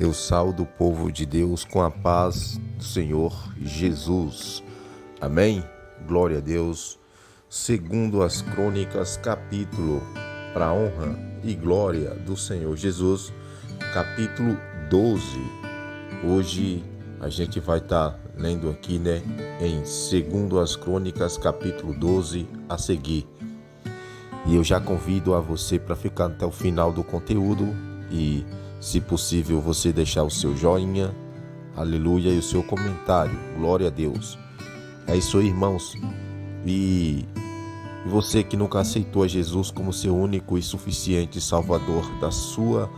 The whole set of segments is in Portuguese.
Eu saudo o povo de Deus com a paz do Senhor Jesus. Amém? Glória a Deus. Segundo as Crônicas, capítulo, para a honra e glória do Senhor Jesus, capítulo 12. Hoje a gente vai estar lendo aqui, em Segundo as Crônicas, capítulo 12, a seguir. E eu já convido a você para ficar até o final do conteúdo e, se possível, você deixar o seu joinha, aleluia, e o seu comentário, glória a Deus. É isso aí, irmãos. E você que nunca aceitou a Jesus como seu único e suficiente Salvador da sua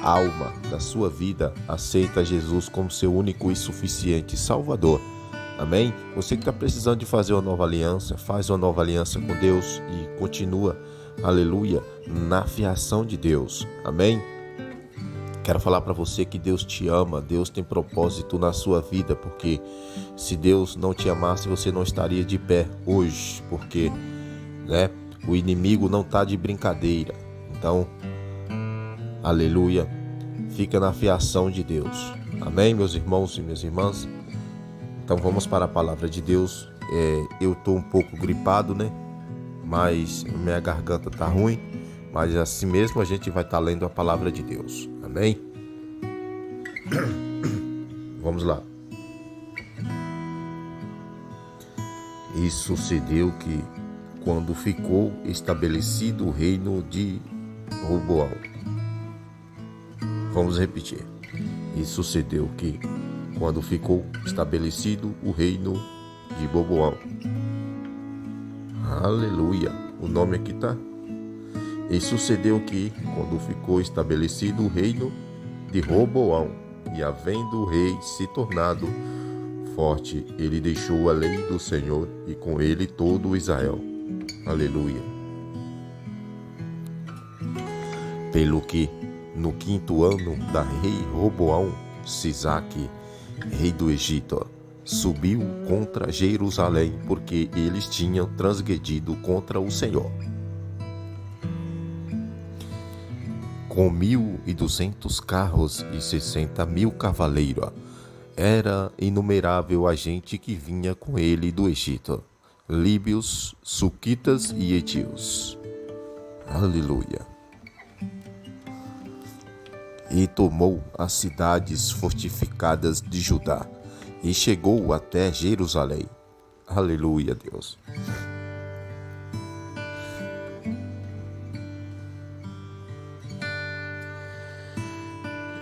alma, da sua vida, aceita Jesus como seu único e suficiente Salvador. Amém? Você que está precisando de fazer uma nova aliança, faz uma nova aliança com Deus e continua, aleluia, na fiação de Deus. Amém? Quero falar para você que Deus te ama, Deus tem propósito na sua vida, porque se Deus não te amasse, você não estaria de pé hoje, porque o inimigo não está de brincadeira. Então, aleluia, fica na fiação de Deus. Amém, meus irmãos e minhas irmãs? Então vamos para a palavra de Deus. Eu estou um pouco gripado, mas minha garganta está ruim. Mas assim mesmo a gente vai estar lendo a palavra de Deus. Amém? Vamos lá. E sucedeu que, quando ficou estabelecido o reino de Roboão. Vamos repetir. E sucedeu que, quando ficou estabelecido o reino de Roboão. Aleluia. O nome aqui está. E sucedeu que, quando ficou estabelecido o reino de Roboão, e havendo o rei se tornado forte, ele deixou a lei do Senhor, e com ele todo Israel. Aleluia. Pelo que, no 5º ano da rei Roboão, Sisaque, rei do Egito, subiu contra Jerusalém, porque eles tinham transgredido contra o Senhor. Com 1.200 carros e 60.000 cavaleiros. Era inumerável a gente que vinha com ele do Egito, líbios, suquitas e etios. Aleluia. E tomou as cidades fortificadas de Judá, e chegou até Jerusalém. Aleluia, Deus.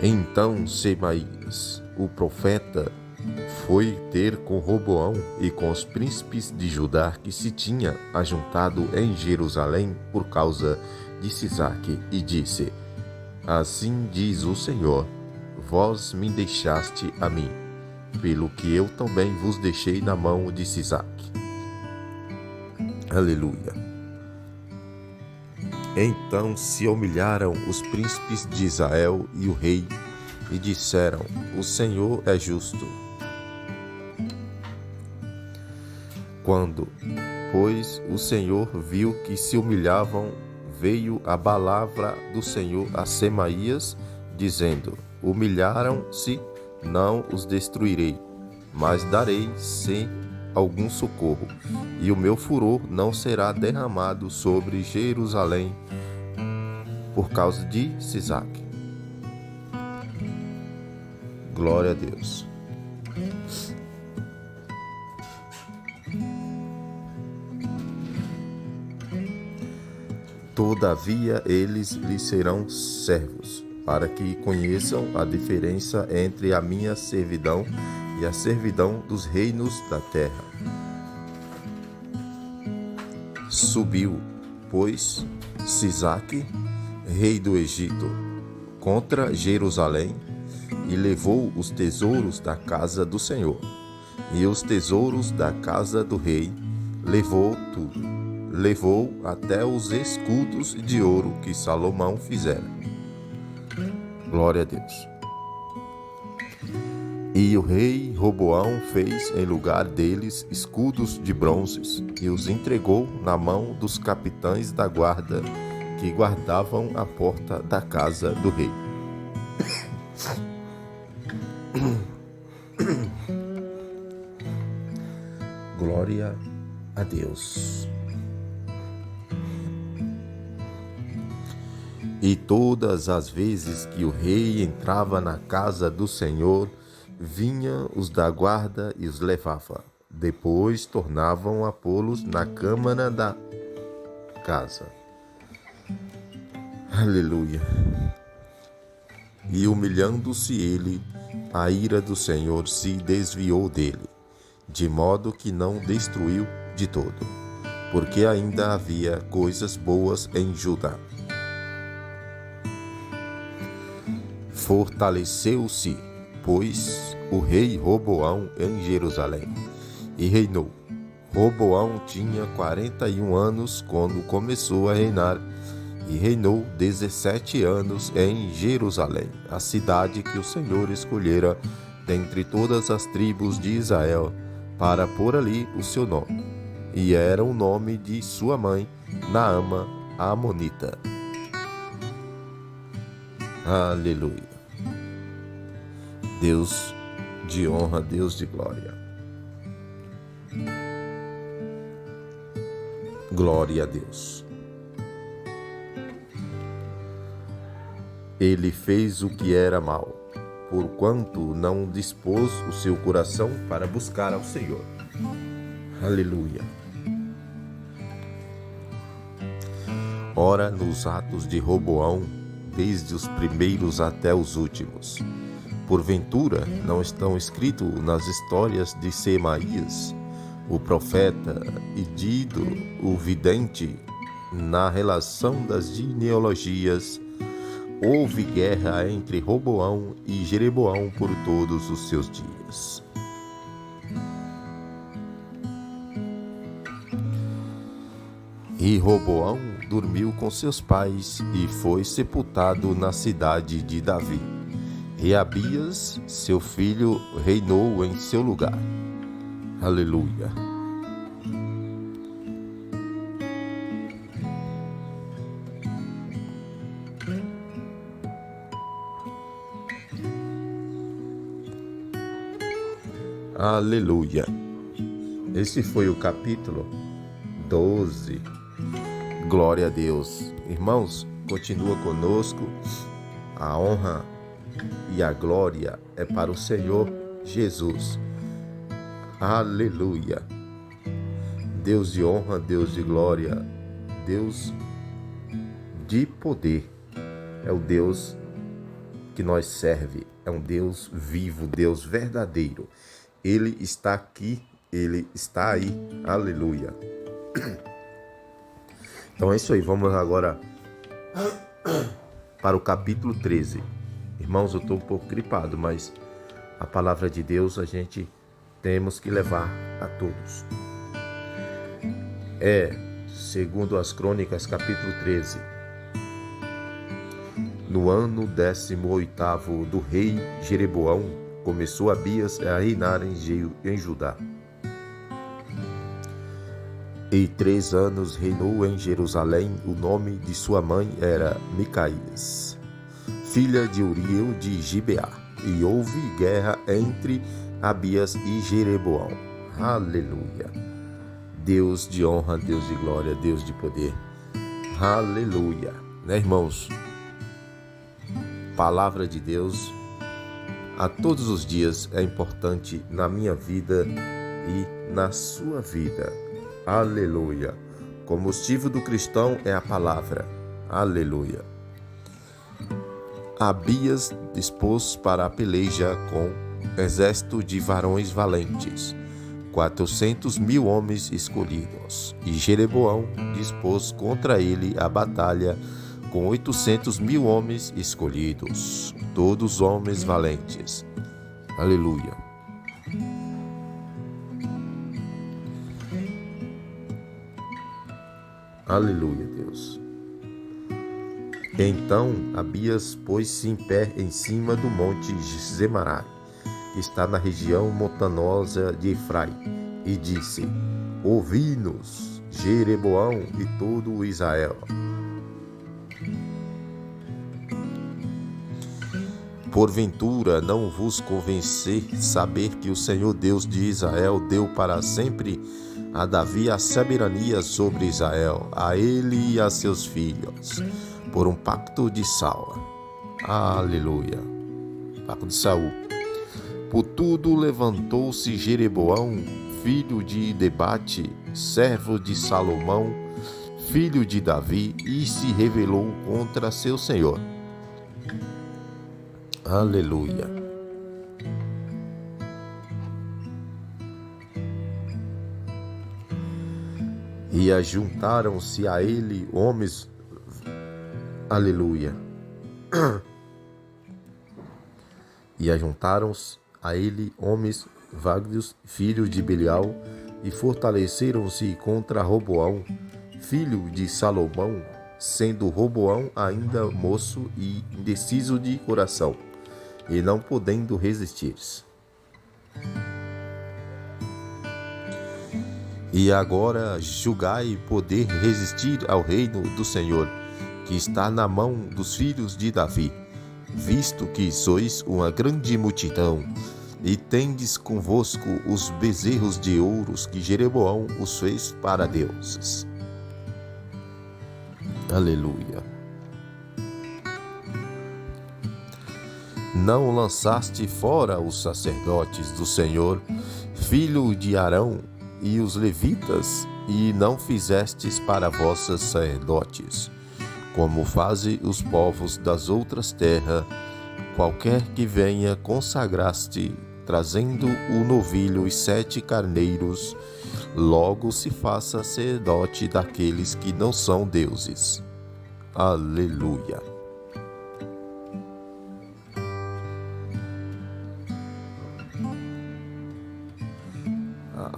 Então Semaías, o profeta, foi ter com Roboão e com os príncipes de Judá que se tinha ajuntado em Jerusalém por causa de Sisaque, e disse: Assim diz o Senhor, vós me deixaste a mim, pelo que eu também vos deixei na mão de Sisaque. Aleluia. Então se humilharam os príncipes de Israel e o rei, e disseram: O Senhor é justo. Quando, pois, o Senhor viu que se humilhavam, veio a palavra do Senhor a Semaías, dizendo: Humilharam-se, não os destruirei, mas darei sem algum socorro, e o meu furor não será derramado sobre Jerusalém por causa de Sisaque. Glória a Deus. Todavia eles lhe serão servos, para que conheçam a diferença entre a minha servidão e a servidão dos reinos da terra. Subiu, pois, Sisaque, rei do Egito, contra Jerusalém, e levou os tesouros da casa do Senhor, e os tesouros da casa do rei, levou tudo. Levou até os escudos de ouro que Salomão fizera. Glória a Deus. E o rei Roboão fez em lugar deles escudos de bronzes, e os entregou na mão dos capitães da guarda que guardavam a porta da casa do rei. Glória a Deus. E todas as vezes que o rei entrava na casa do Senhor, vinha os da guarda e os levava. Depois tornavam a pô-los na câmara da casa. Aleluia. E humilhando-se ele, a ira do Senhor se desviou dele, de modo que não destruiu de todo, porque ainda havia coisas boas em Judá. Fortaleceu-se, pois, o rei Roboão em Jerusalém, e reinou. Roboão tinha 41 anos quando começou a reinar, e reinou 17 anos em Jerusalém, a cidade que o Senhor escolhera dentre todas as tribos de Israel, para pôr ali o seu nome. E era o nome de sua mãe, Naama, a Amonita. Aleluia. Deus de honra, Deus de glória. Glória a Deus. Ele fez o que era mal, porquanto não dispôs o seu coração para buscar ao Senhor. Aleluia. Ora, nos atos de Roboão, desde os primeiros até os últimos, porventura não estão escritos nas histórias de Semaías, o profeta, e de Ido, o vidente, na relação das genealogias. Houve guerra entre Roboão e Jeroboão por todos os seus dias. E Roboão dormiu com seus pais e foi sepultado na cidade de Davi. E Abias, seu filho, reinou em seu lugar. Aleluia. Aleluia. Esse foi o capítulo 12. Glória a Deus. Irmãos, continua conosco. A honra e a glória é para o Senhor Jesus. Aleluia. Deus de honra, Deus de glória, Deus de poder. É o Deus que nós serve. É um Deus vivo, Deus verdadeiro. Ele está aqui, Ele está aí. Aleluia. Então é isso aí. Vamos agora para o capítulo 13. Irmãos, eu estou um pouco gripado, mas a palavra de Deus a gente temos que levar a todos. Segundo as Crônicas, capítulo 13. No ano 18º do rei Jeroboão, começou Abias a reinar em Judá. E 3 anos reinou em Jerusalém. O nome de sua mãe era Micaías, filha de Uriel de Gibeá. E houve guerra entre Abias e Jeroboão. Aleluia. Deus de honra, Deus de glória, Deus de poder. Aleluia. Né, irmãos? Palavra de Deus a todos os dias é importante na minha vida e na sua vida. Aleluia. Combustível do cristão é a palavra. Aleluia. Abias dispôs para a peleja com exército de varões valentes, 400.000 homens escolhidos. E Jeroboão dispôs contra ele a batalha com 800.000 homens escolhidos, todos homens valentes. Aleluia. Aleluia, Deus. Então Abias pôs-se em pé em cima do monte Zemarai, que está na região montanosa de Efraim, e disse: Ouvi-nos, Jeroboão e todo o Israel. Porventura não vos convencer saber que o Senhor Deus de Israel deu para sempre a Davi a soberania sobre Israel, a ele e a seus filhos, por um pacto de Saul. Aleluia. Pacto de Saul. Por tudo levantou-se Jeroboão, filho de Debate, servo de Salomão, filho de Davi, e se rebelou contra seu senhor. Aleluia. E ajuntaram-se a ele homens. Aleluia. E ajuntaram-se a ele homens válidos, filhos de Belial, e fortaleceram-se contra Roboão, filho de Salomão, sendo Roboão ainda moço e indeciso de coração, e não podendo resistir. E agora julgai poder resistir ao reino do Senhor, que está na mão dos filhos de Davi, visto que sois uma grande multidão, e tendes convosco os bezerros de ouros que Jeroboão os fez para deuses. Aleluia. Não lançaste fora os sacerdotes do Senhor, filho de Arão, e os levitas, e não fizestes para vossos sacerdotes, como fazem os povos das outras terras, qualquer que venha consagraste, trazendo o novilho e 7 carneiros, logo se faça sacerdote daqueles que não são deuses. Aleluia.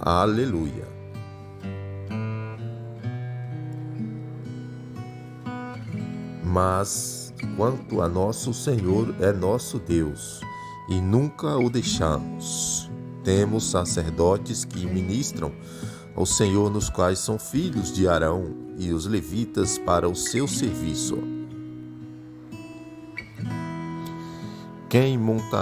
Aleluia. Mas quanto a nosso Senhor é nosso Deus, e nunca o deixamos. Temos sacerdotes que ministram ao Senhor, nos quais são filhos de Arão e os levitas para o seu serviço. Quem monta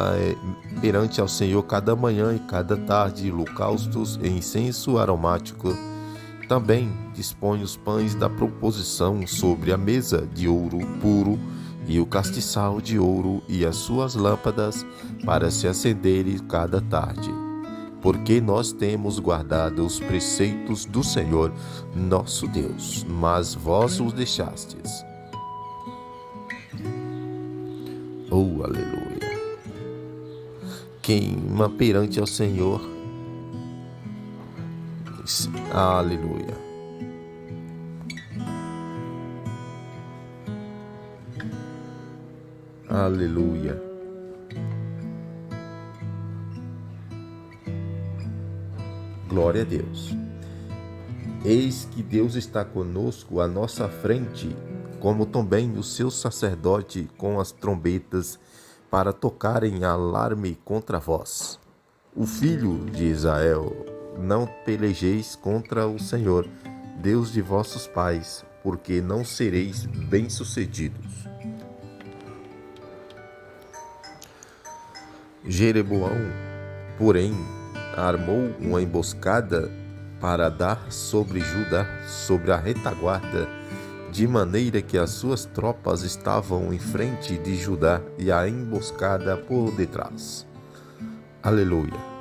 perante ao Senhor cada manhã e cada tarde holocaustos e incenso aromático, também dispõe os pães da proposição sobre a mesa de ouro puro e o castiçal de ouro e as suas lâmpadas para se acenderem cada tarde. Porque nós temos guardado os preceitos do Senhor nosso Deus, mas vós os deixastes. Oh, aleluia. Queima perante ao Senhor. Aleluia. Aleluia. Glória a Deus. Eis que Deus está conosco à nossa frente, como também o seu sacerdote com as trombetas, para tocarem alarme contra vós. O filho de Israel, não pelejeis contra o Senhor, Deus de vossos pais, porque não sereis bem-sucedidos. Jeroboão, porém, armou uma emboscada para dar sobre Judá, sobre a retaguarda, de maneira que as suas tropas estavam em frente de Judá e a emboscada por detrás. Aleluia.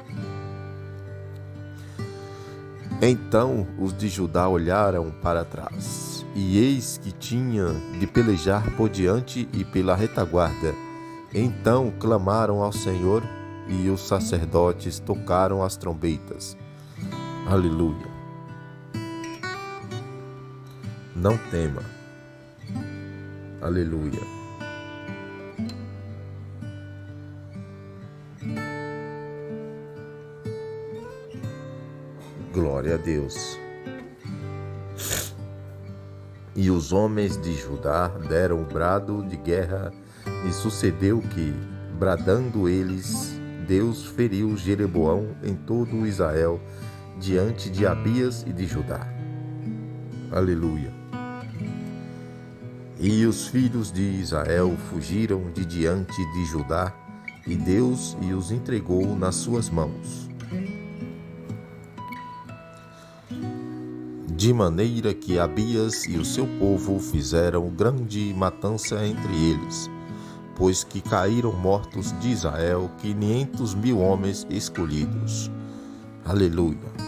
Então os de Judá olharam para trás, e eis que tinha de pelejar por diante e pela retaguarda. Então clamaram ao Senhor, e os sacerdotes tocaram as trombetas. Aleluia. Não tema. Aleluia. Glória a Deus. E os homens de Judá deram um brado de guerra, e sucedeu que, bradando eles, Deus feriu Jeroboão em todo Israel, diante de Abias e de Judá. Aleluia. E os filhos de Israel fugiram de diante de Judá, e Deus os entregou nas suas mãos. De maneira que Abias e o seu povo fizeram grande matança entre eles, pois que caíram mortos de Israel 500.000 homens escolhidos. Aleluia.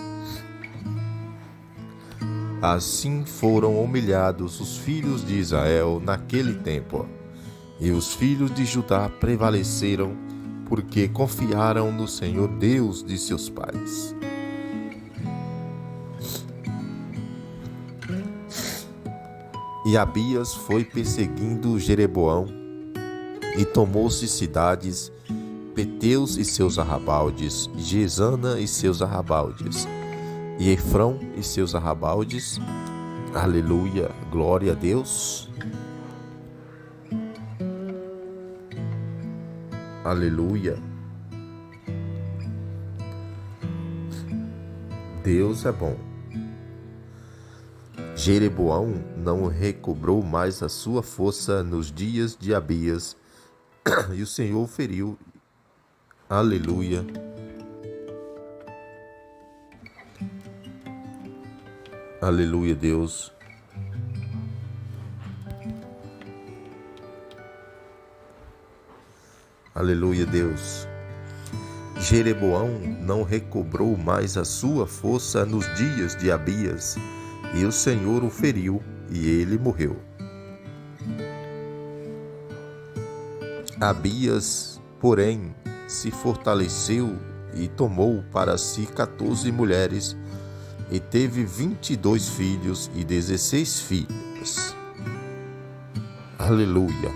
Assim foram humilhados os filhos de Israel naquele tempo, e os filhos de Judá prevaleceram, porque confiaram no Senhor Deus de seus pais. E Abias foi perseguindo Jeroboão, e tomou-se cidades, Peteus e seus arrabaldes, Gesana e seus arrabaldes, e Efrão e seus arrabaldes. Aleluia, glória a Deus. Aleluia. Deus é bom. Jeroboão não recobrou mais a sua força nos dias de Abias, e o Senhor feriu. Aleluia. Aleluia, Deus. Aleluia, Deus. Jeroboão não recobrou mais a sua força nos dias de Abias, e o Senhor o feriu, e ele morreu. Abias, porém, se fortaleceu e tomou para si 14 mulheres, e teve 22 filhos e 16 filhas. Aleluia.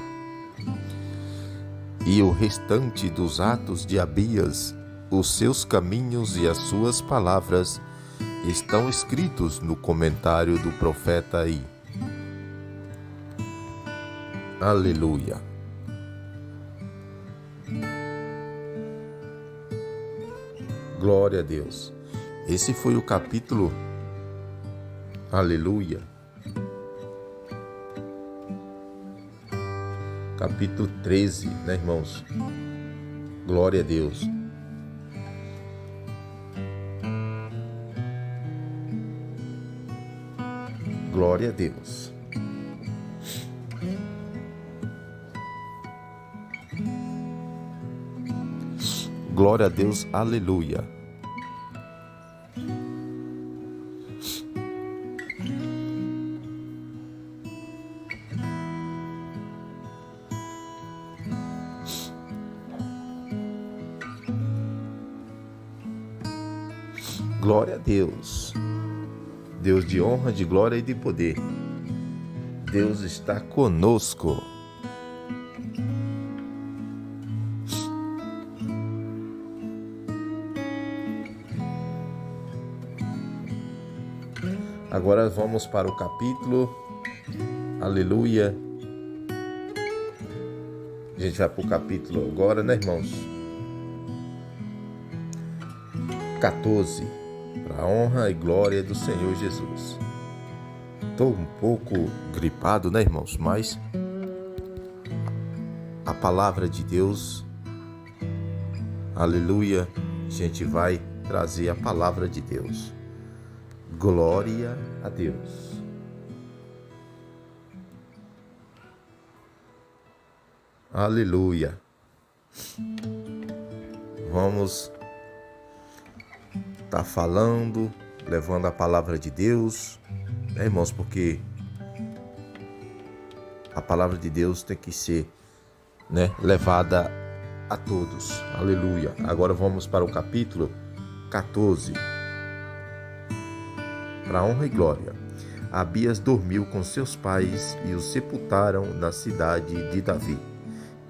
E o restante dos atos de Abias, os seus caminhos e as suas palavras, estão escritos no comentário do profeta aí. Aleluia. Glória a Deus. Esse foi o capítulo. Aleluia. Capítulo 13, né, irmãos? Glória a Deus. Glória a Deus. Glória a Deus, aleluia. Glória a Deus. Deus de honra, de glória e de poder. Deus está conosco. Agora vamos para o capítulo. Aleluia. A gente vai para o capítulo agora, né, irmãos? 14. Para a honra e glória do Senhor Jesus. Estou um pouco gripado, né, irmãos? Mas a palavra de Deus, aleluia, a gente vai trazer a palavra de Deus. Glória a Deus. Aleluia. Vamos estar falando, levando a palavra de Deus, né, irmãos? Porque a palavra de Deus tem que ser, né, levada a todos. Aleluia. Agora vamos para o capítulo 14. Para a honra e glória. Abias dormiu com seus pais e os sepultaram na cidade de Davi.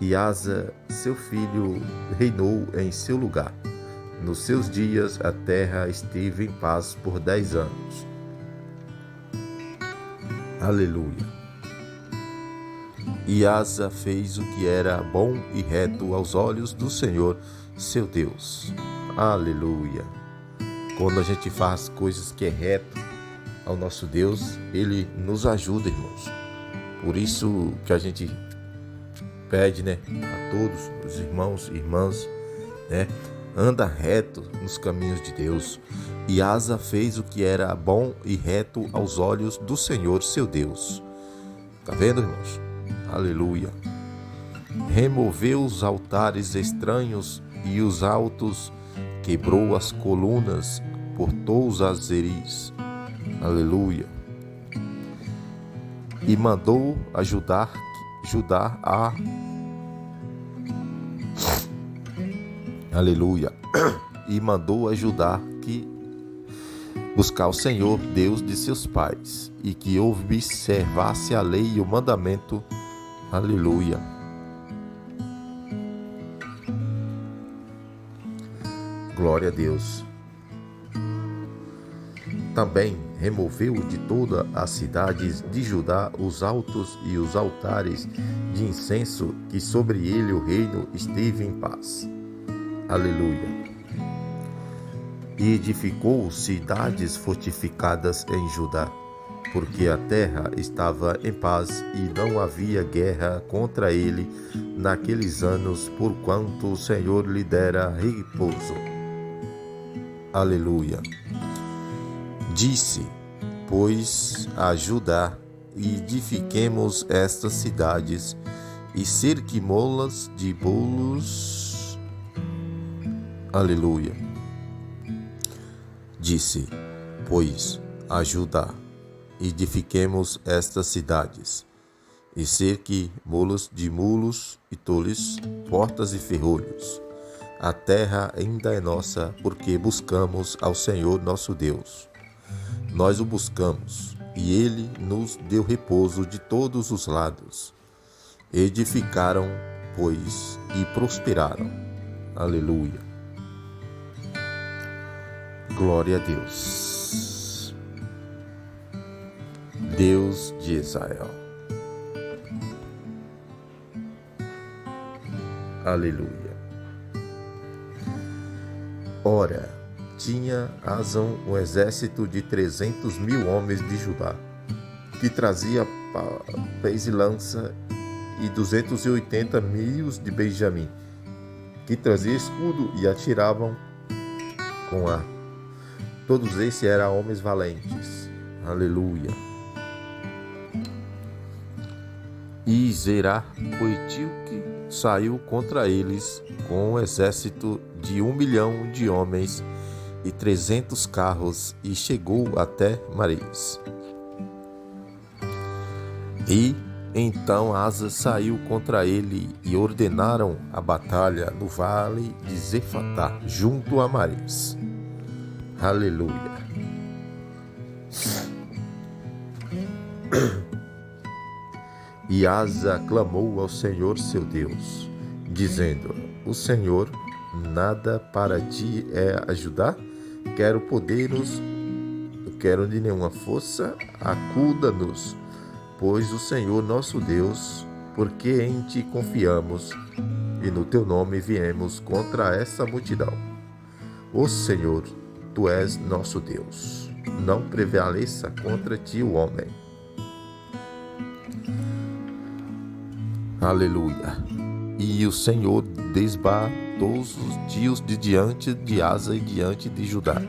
E Asa, seu filho, reinou em seu lugar. Nos seus dias a terra esteve em paz por 10 anos. Aleluia. E Asa fez o que era bom e reto aos olhos do Senhor, seu Deus. Aleluia. Quando a gente faz coisas que é reto ao nosso Deus, Ele nos ajuda, irmãos. Por isso que a gente pede, né, a todos os irmãos e irmãs, né, anda reto nos caminhos de Deus. E Asa fez o que era bom e reto aos olhos do Senhor seu Deus. Tá vendo, irmãos? Aleluia. Removeu os altares estranhos e os altos, quebrou as colunas, cortou os azeris. Aleluia. E mandou ajudar a... Aleluia. E mandou ajudar que buscar o Senhor, Deus de seus pais, e que observasse a lei e o mandamento. Aleluia. Glória a Deus. Também removeu de todas as cidades de Judá os altos e os altares de incenso, que sobre ele o reino esteve em paz. Aleluia. E edificou cidades fortificadas em Judá, porque a terra estava em paz e não havia guerra contra ele naqueles anos, porquanto o Senhor lhe dera repouso. Aleluia. Disse, pois, a Judá, e edifiquemos estas cidades, e cerquemo-las de bolos. Aleluia. Disse, pois, a Judá, edifiquemos estas cidades, e cerquemo-las de mulos e toles, portas e ferrolhos. A terra ainda é nossa, porque buscamos ao Senhor nosso Deus. Nós o buscamos, e ele nos deu repouso de todos os lados. Edificaram, pois, e prosperaram. Aleluia. Glória a Deus. Deus de Israel. Aleluia. Ora, tinha Asa um exército de 300.000 homens de Judá, que trazia pés e lança, e 280.000 de Benjamim, que trazia escudo e atiravam com arco. Todos esses eram homens valentes. Aleluia. E Zerah, o etíope, saiu contra eles com um exército de 1 milhão de homens e 300 carros, e chegou até Mares. E então Asa saiu contra ele, e ordenaram a batalha no vale de Zefatá, junto a Mares. Aleluia. E Asa clamou ao Senhor seu Deus, dizendo: O Senhor nada para ti é ajudar? Quero poderos, quero de nenhuma força, acuda-nos, pois o Senhor nosso Deus, porque em ti confiamos, e no teu nome viemos contra essa multidão. Ó Senhor, tu és nosso Deus, não prevaleça contra ti o homem. Aleluia. E o Senhor desbaratou os tios de diante de Asa e diante de Judá,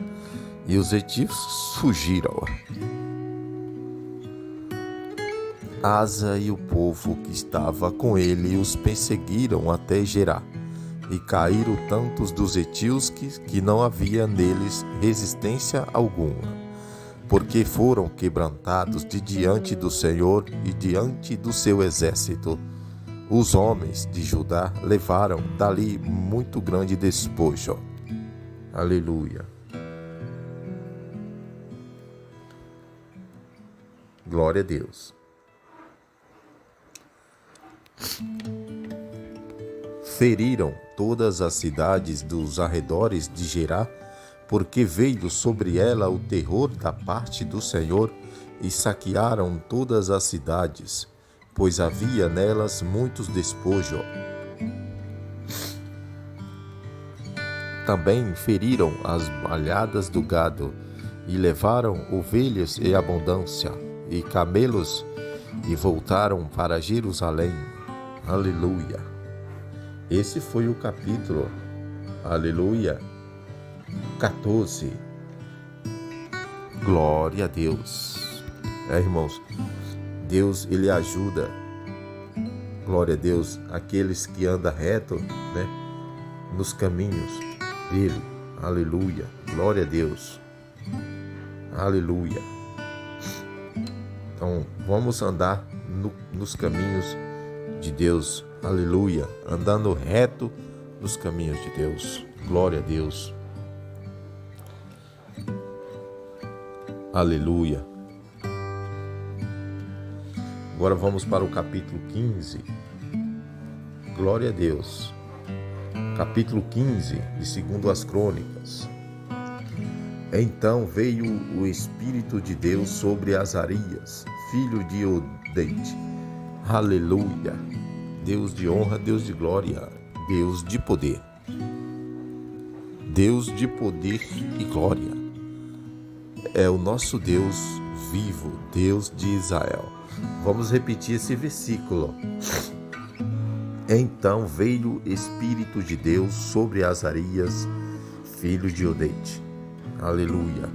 e os hetíveis fugiram. Asa e o povo que estava com ele os perseguiram até Gerá, e caíram tantos dos hetíos que não havia neles resistência alguma, porque foram quebrantados de diante do Senhor e diante do seu exército. Os homens de Judá levaram dali muito grande despojo. Aleluia. Glória a Deus. Feriram todas as cidades dos arredores de Gerá, porque veio sobre ela o terror da parte do Senhor, e saquearam todas as cidades, pois havia nelas muitos despojos. Também feriram as malhadas do gado, e levaram ovelhas em abundância, e camelos, e voltaram para Jerusalém. Aleluia. Esse foi o capítulo, aleluia, 14. Glória a Deus. Irmãos, Deus, Ele ajuda, glória a Deus, aqueles que andam reto, né, nos caminhos dele. Aleluia. Glória a Deus. Aleluia. Então, vamos andar nos caminhos de Deus. Aleluia. Andando reto nos caminhos de Deus. Glória a Deus. Aleluia. Agora vamos para o capítulo 15. Glória a Deus. Capítulo 15 de Segundo as Crônicas. Então veio o Espírito de Deus sobre Azarias, filho de Odete. Aleluia. Deus de honra, Deus de glória, Deus de poder. Deus de poder e glória. É o nosso Deus vivo, Deus de Israel. Vamos repetir esse versículo. Então veio o Espírito de Deus sobre Azarias, filho de Odete. Aleluia.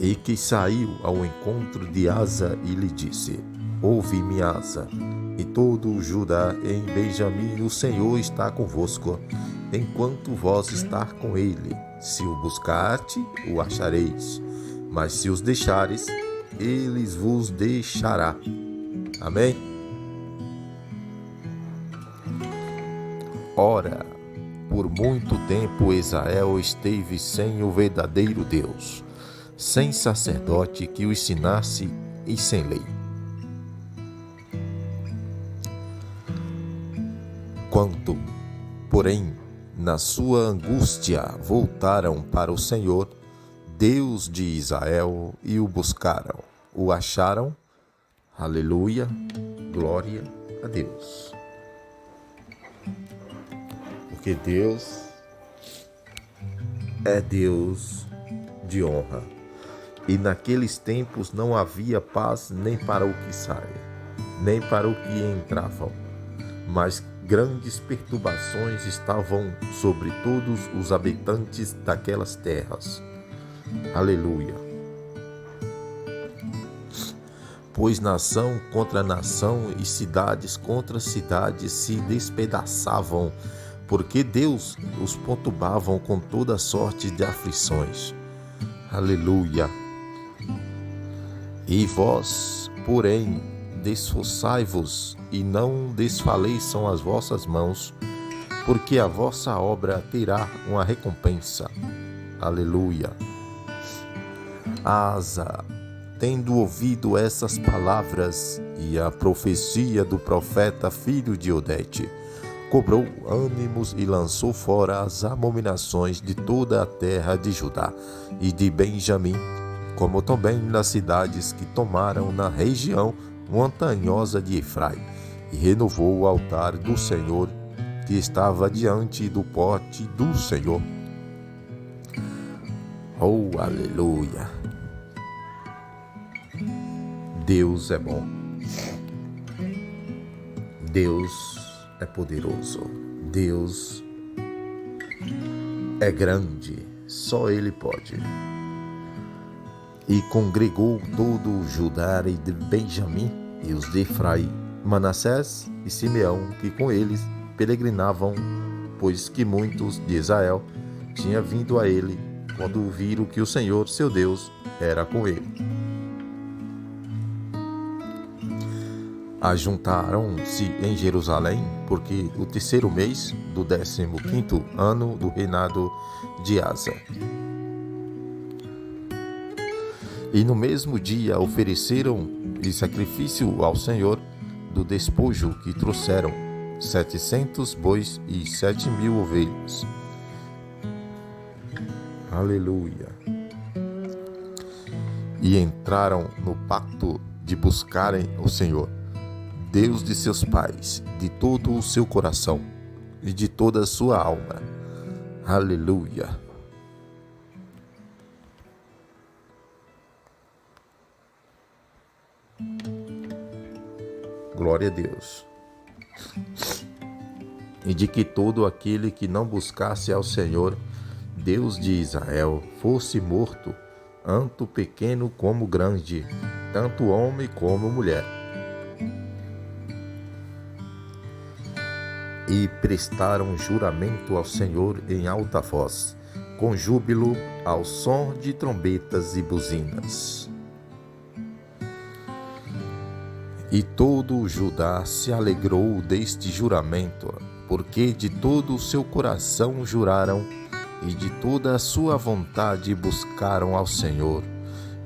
E que saiu ao encontro de Asa e lhe disse: ouve-me, Asa, e todo o Judá em Benjamim, o Senhor está convosco, enquanto vós estar com ele. Se o buscarte, o achareis, mas se os deixares, eles vos deixará. Amém? Ora, por muito tempo Israel esteve sem o verdadeiro Deus, sem sacerdote que o ensinasse e sem lei. Quanto, porém, na sua angústia voltaram para o Senhor, Deus de Israel, e o buscaram, o acharam. Aleluia, glória a Deus. Porque Deus é Deus de honra. E naqueles tempos não havia paz nem para o que sai, nem para o que entravam, mas grandes perturbações estavam sobre todos os habitantes daquelas terras. Aleluia. Pois nação contra nação e cidades contra cidades se despedaçavam, porque Deus os perturbavam com toda sorte de aflições. Aleluia. E vós, porém, desforçai-vos e não desfaleçam as vossas mãos, porque a vossa obra terá uma recompensa. Aleluia. Asa, tendo ouvido essas palavras e a profecia do profeta filho de Odete, cobrou ânimos e lançou fora as abominações de toda a terra de Judá e de Benjamim, como também nas cidades que tomaram na região montanhosa de Efraim, e renovou o altar do Senhor que estava diante do porte do Senhor. Oh, aleluia! Deus é bom. Deus é poderoso. Deus é grande. Só Ele pode. E congregou todo o Judá e de Benjamim e os de Efraim, Manassés e Simeão, que com eles peregrinavam, pois que muitos de Israel tinham vindo a ele, quando viram que o Senhor, seu Deus, era com ele. Ajuntaram-se em Jerusalém, porque o terceiro mês do 15º ano do reinado de Asa. E no mesmo dia ofereceram de sacrifício ao Senhor do despojo que trouxeram 700 bois e 7.000 ovelhas. Aleluia. E entraram no pacto de buscarem o Senhor, Deus de seus pais, de todo o seu coração e de toda a sua alma. Aleluia. Glória a Deus. E de que todo aquele que não buscasse ao Senhor, Deus de Israel, fosse morto, tanto pequeno como grande, tanto homem como mulher. E prestaram juramento ao Senhor em alta voz, com júbilo, ao som de trombetas e buzinas. E todo o Judá se alegrou deste juramento, porque de todo o seu coração juraram, e de toda a sua vontade buscaram ao Senhor,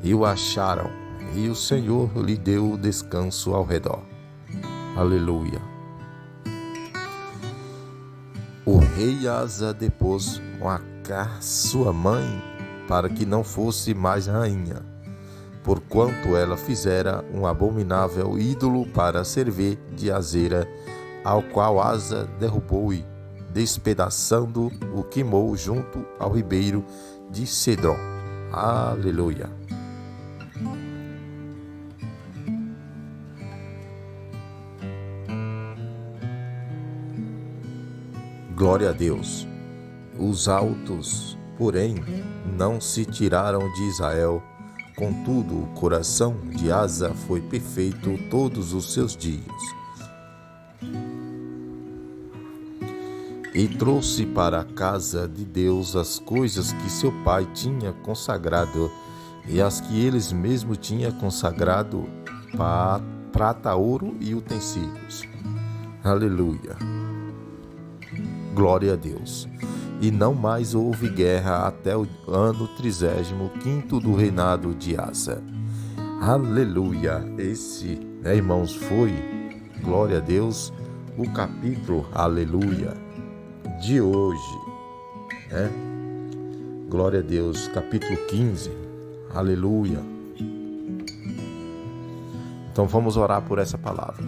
e o acharam, e o Senhor lhe deu descanso ao redor. Aleluia. O rei Asa depôs Maacá, sua mãe, para que não fosse mais rainha, porquanto ela fizera um abominável ídolo para servir de azeira, ao qual Asa derrubou e, despedaçando, o queimou junto ao ribeiro de Cedron. Aleluia. Glória a Deus. Os altos, porém, não se tiraram de Israel. Contudo, o coração de Asa foi perfeito todos os seus dias. E trouxe para a casa de Deus as coisas que seu pai tinha consagrado, e as que eles mesmos tinham consagrado, prata, ouro e utensílios. Aleluia. Glória a Deus. E não mais houve guerra até o ano 35º do reinado de Asa. Aleluia. Esse, irmãos, foi, glória a Deus, o capítulo, aleluia, de hoje. Glória a Deus, capítulo 15. Aleluia. Então vamos orar por essa palavra.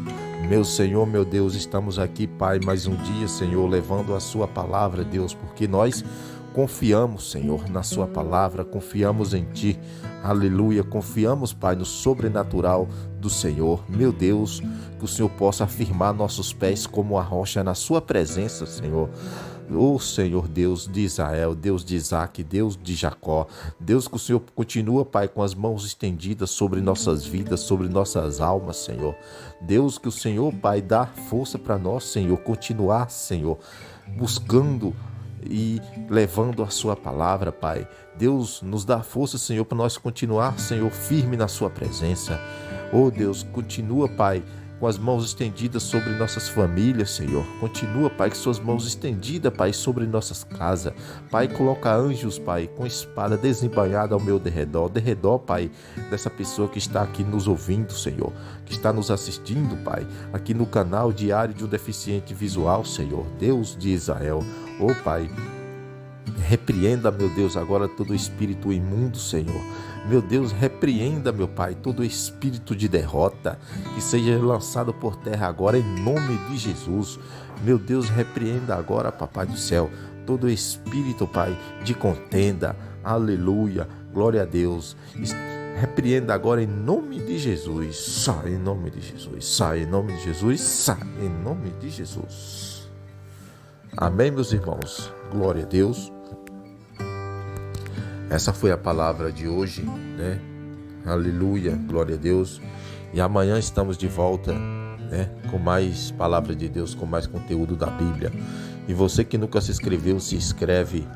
Meu Senhor, meu Deus, estamos aqui, Pai, mais um dia, Senhor, levando a sua palavra, Deus, porque nós confiamos, Senhor, na sua palavra, confiamos em Ti, aleluia, confiamos, Pai, no sobrenatural do Senhor, meu Deus, que o Senhor possa afirmar nossos pés como a rocha na sua presença, Senhor. Ó Senhor, Deus de Israel, Deus de Isaac, Deus de Jacó, Deus, que o Senhor continua, Pai, com as mãos estendidas sobre nossas vidas, sobre nossas almas, Senhor. Deus, que o Senhor, Pai, dá força para nós, Senhor, continuar, Senhor, buscando e levando a sua palavra, Pai. Deus, nos dá força, Senhor, para nós continuar, Senhor, firme na sua presença. Ó Deus, continua, Pai, com as mãos estendidas sobre nossas famílias, Senhor. Continua, Pai, com suas mãos estendidas, Pai, sobre nossas casas. Pai, coloca anjos, Pai, com espada desembainhada ao meu derredor, Pai, dessa pessoa que está aqui nos ouvindo, Senhor, que está nos assistindo, Pai, aqui no canal Diário de um Deficiente Visual, Senhor, Deus de Israel. Ó Pai, repreenda, meu Deus, agora todo espírito imundo, Senhor. Meu Deus, repreenda, meu Pai, todo espírito de derrota, que seja lançado por terra agora em nome de Jesus. Meu Deus, repreenda agora, Papai do céu, todo espírito, Pai, de contenda. Aleluia, glória a Deus. Repreenda agora em nome de Jesus. Sai em nome de Jesus, sai em nome de Jesus, sai em nome de Jesus. Amém, meus irmãos. Glória a Deus. Essa foi a palavra de hoje, Aleluia, glória a Deus. E amanhã estamos de volta, com mais palavra de Deus, com mais conteúdo da Bíblia. E você que nunca se inscreveu, se inscreve.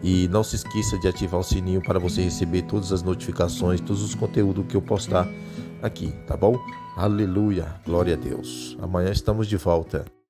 E não se esqueça de ativar o sininho para você receber todas as notificações, todos os conteúdos que eu postar aqui, tá bom? Aleluia, glória a Deus. Amanhã estamos de volta.